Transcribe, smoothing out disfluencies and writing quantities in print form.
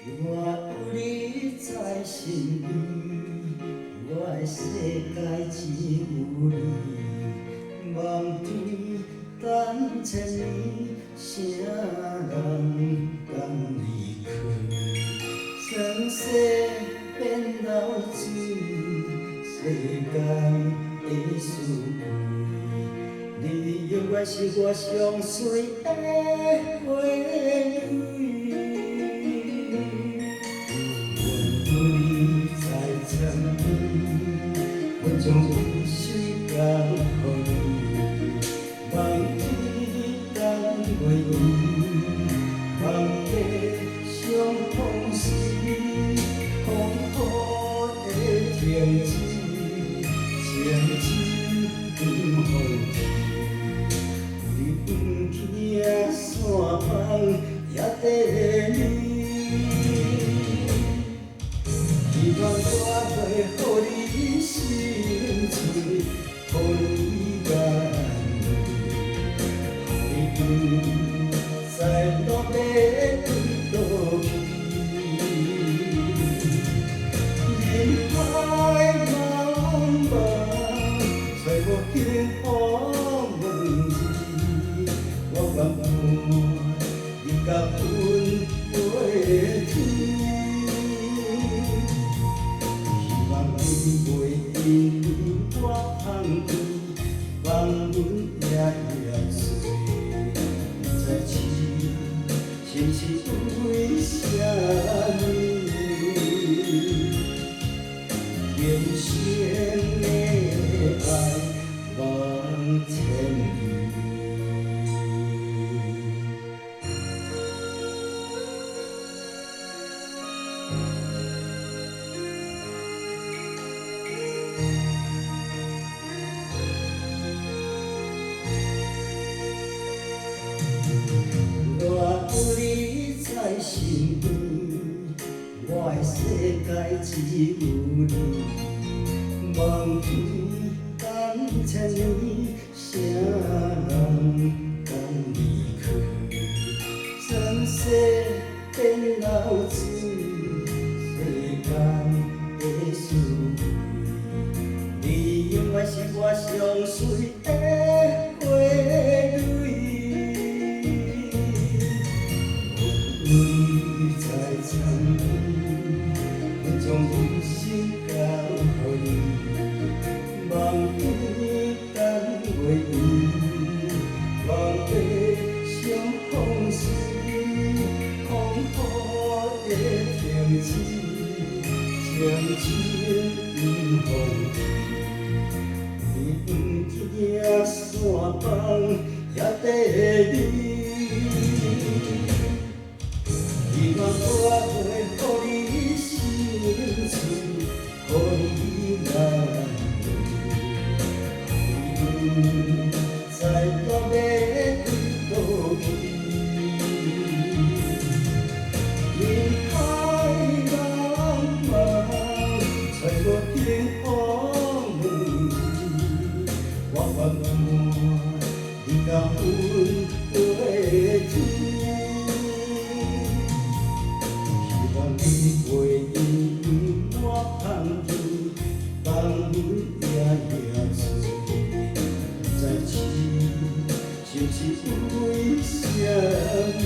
我有你在身边，我的世界只有你。梦中等千年，啥人敢离开？霜雪变流水，世间会输亏。你永远是我上水的花蕊。我将一世交予你，望天等月圆，望地相逢时，风雨的停止，情深不风去。你不见山峰也地你。希望我会予你心碎，予你眼泪，予你在落要对倒去。人海茫茫，找无幸福问题，我愿伴你甲阮过天。袂因为我放弃，放阮夜夜睡，不知是是为啥呢？天生的爱望千里。我有你在身边，我的世界只有你。望天等千年，啥人敢离开？霜雪变流水，世间会输亏。你永远是我上水的花蕊。有你在身边，我将一生交予你。望天等月圆，望地相逢时，风雨的停止，情深不风去。你不见山峰也地你。希望我会予你心碎，予你眼泪，予你在落要对倒去。人海茫茫，找无幸福问题，我愿伴你甲阮过天。你袂因为我放弃，放阮夜夜睡，不知是为啥呢？